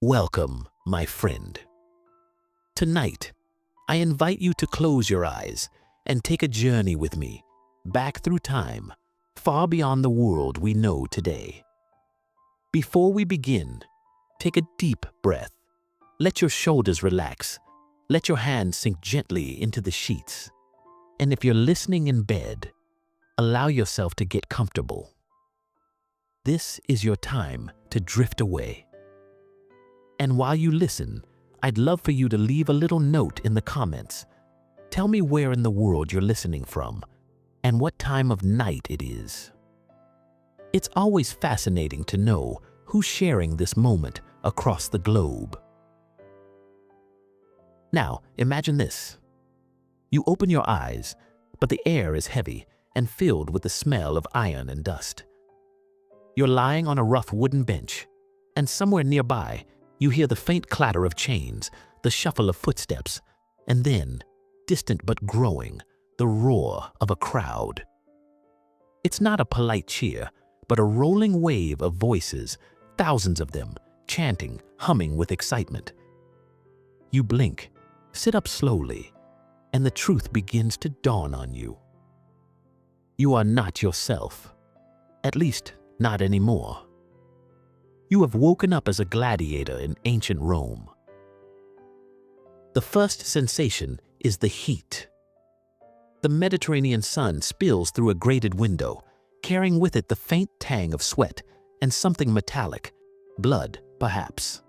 Welcome, my friend. Tonight, I invite you to close your eyes and take a journey with me back through time, far beyond the world we know today. Before we begin, take a deep breath. Let your shoulders relax. Let your hands sink gently into the sheets. And if you're listening in bed, allow yourself to get comfortable. This is your time to drift away. And while you listen, I'd love for you to leave a little note in the comments. Tell me where in the world you're listening from and what time of night it is. It's always fascinating to know who's sharing this moment across the globe. Now, imagine this. You open your eyes, but the air is heavy and filled with the smell of iron and dust. You're lying on a rough wooden bench, and somewhere nearby, you hear the faint clatter of chains, the shuffle of footsteps, and then, distant but growing, the roar of a crowd. It's not a polite cheer, but a rolling wave of voices, thousands of them, chanting, humming with excitement. You blink, sit up slowly, and the truth begins to dawn on you. You are not yourself, at least not anymore. You have woken up as a gladiator in ancient Rome. The first sensation is the heat. The Mediterranean sun spills through a grated window, carrying with it the faint tang of sweat and something metallic, blood, perhaps.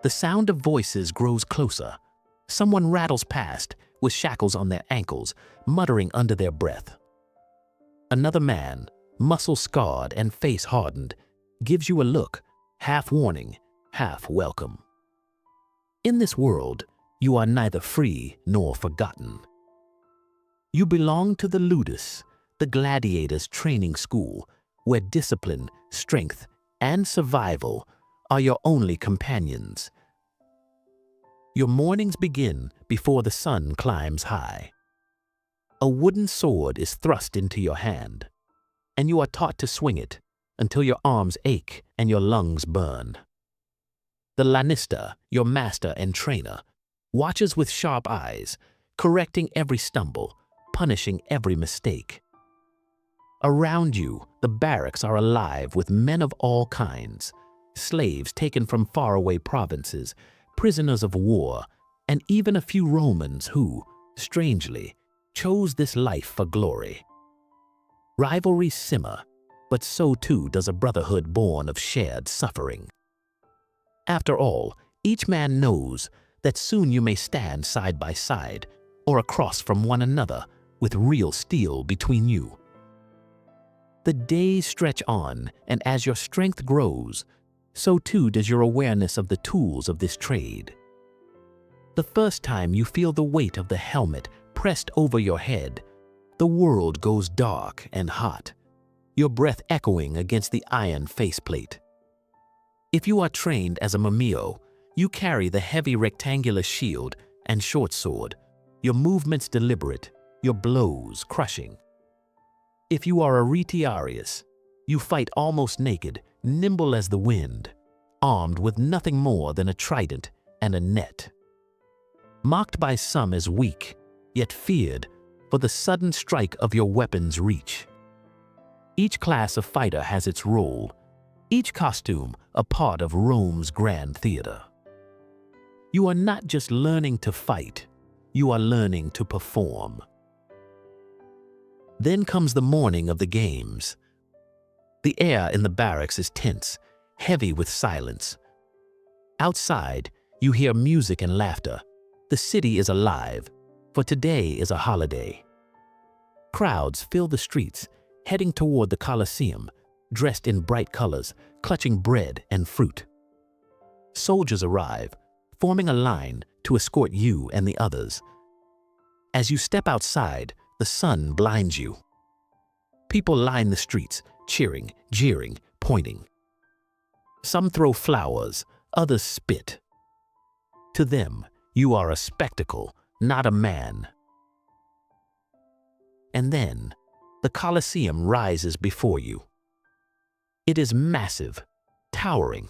The sound of voices grows closer. Someone rattles past with shackles on their ankles, muttering under their breath. Another man, muscle-scarred and face-hardened, gives you a look, half warning, half welcome. In this world, you are neither free nor forgotten. You belong to the Ludus, the gladiator's training school, where discipline, strength, and survival are your only companions. Your mornings begin before the sun climbs high. A wooden sword is thrust into your hand, and you are taught to swing it until your arms ache and your lungs burn. The lanista, your master and trainer, watches with sharp eyes, correcting every stumble, punishing every mistake. Around you, the barracks are alive with men of all kinds, slaves taken from faraway provinces, prisoners of war, and even a few Romans who, strangely, chose this life for glory. Rivalries simmer, but so too does a brotherhood born of shared suffering. After all, each man knows that soon you may stand side by side or across from one another with real steel between you. The days stretch on, and as your strength grows, so too does your awareness of the tools of this trade. The first time you feel the weight of the helmet pressed over your head, the world goes dark and hot, your breath echoing against the iron faceplate. If you are trained as a mumio, you carry the heavy rectangular shield and short sword, your movements deliberate, your blows crushing. If you are a retiarius, you fight almost naked, nimble as the wind, armed with nothing more than a trident and a net. Mocked by some as weak, yet feared for the sudden strike of your weapon's reach. Each class of fighter has its role, each costume a part of Rome's grand theater. You are not just learning to fight, you are learning to perform. Then comes the morning of the games. The air in the barracks is tense, heavy with silence. Outside, you hear music and laughter. The city is alive, for today is a holiday. Crowds fill the streets, heading toward the Colosseum, dressed in bright colors, clutching bread and fruit. Soldiers arrive, forming a line to escort you and the others. As you step outside, the sun blinds you. People line the streets, cheering, jeering, pointing. Some throw flowers, others spit. To them, you are a spectacle, not a man. And then, the Colosseum rises before you. It is massive, towering,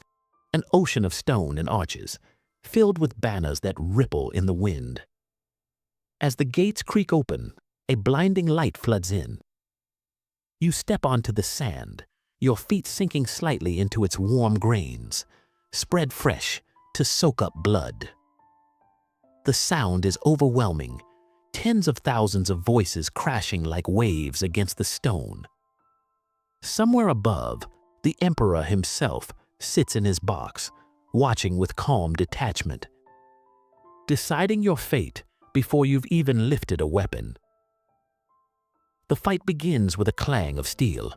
an ocean of stone and arches, filled with banners that ripple in the wind. As the gates creak open, a blinding light floods in. You step onto the sand, your feet sinking slightly into its warm grains, spread fresh to soak up blood. The sound is overwhelming, tens of thousands of voices crashing like waves against the stone. Somewhere above, the Emperor himself sits in his box, watching with calm detachment, deciding your fate before you've even lifted a weapon. The fight begins with a clang of steel.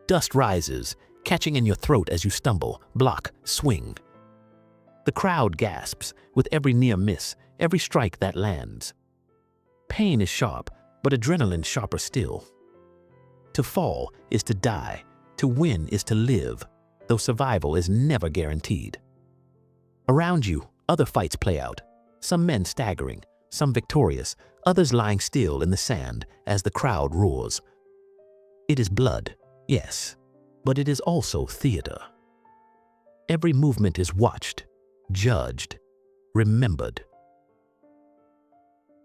Dust rises, catching in your throat as you stumble, block, swing. The crowd gasps with every near miss, every strike that lands. Pain is sharp, but adrenaline sharper still. To fall is to die, to win is to live, though survival is never guaranteed. Around you, other fights play out, some men staggering, some victorious, others lying still in the sand as the crowd roars. It is blood, yes, but it is also theater. Every movement is watched, judged, remembered.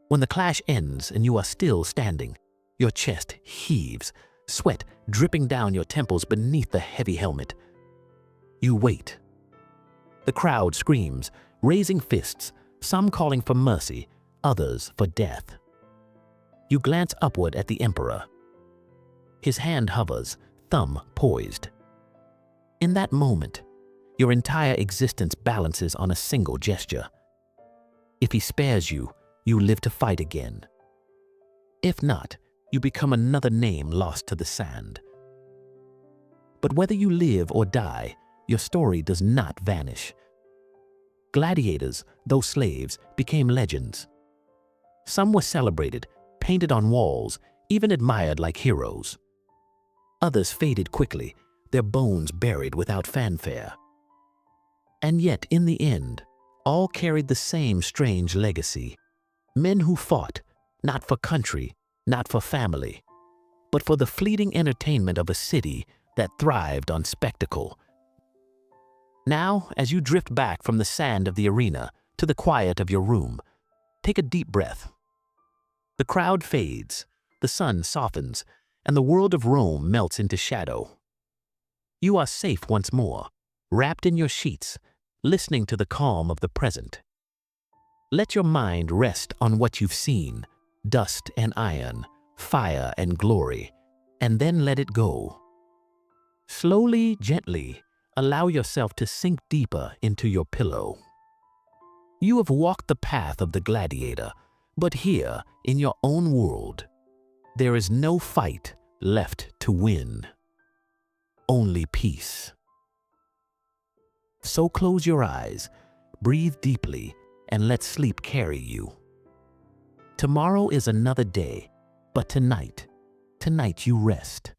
When the clash ends and you are still standing, your chest heaves, sweat dripping down your temples beneath the heavy helmet. You wait. The crowd screams, raising fists, some calling for mercy, others for death. You glance upward at the Emperor. His hand hovers, thumb poised. In that moment, your entire existence balances on a single gesture. If he spares you, you live to fight again. If not, you become another name lost to the sand. But whether you live or die, your story does not vanish. Gladiators, though slaves, became legends. Some were celebrated, painted on walls, even admired like heroes. Others faded quickly, their bones buried without fanfare. And yet, in the end, all carried the same strange legacy. Men who fought, not for country, not for family, but for the fleeting entertainment of a city that thrived on spectacle. Now, as you drift back from the sand of the arena to the quiet of your room, take a deep breath. The crowd fades, the sun softens, and the world of Rome melts into shadow. You are safe once more, wrapped in your sheets, listening to the calm of the present. Let your mind rest on what you've seen, dust and iron, fire and glory, and then let it go. Slowly, gently, allow yourself to sink deeper into your pillow. You have walked the path of the gladiator, but here, in your own world, there is no fight left to win. Only peace. So close your eyes, breathe deeply, and let sleep carry you. Tomorrow is another day, but tonight you rest.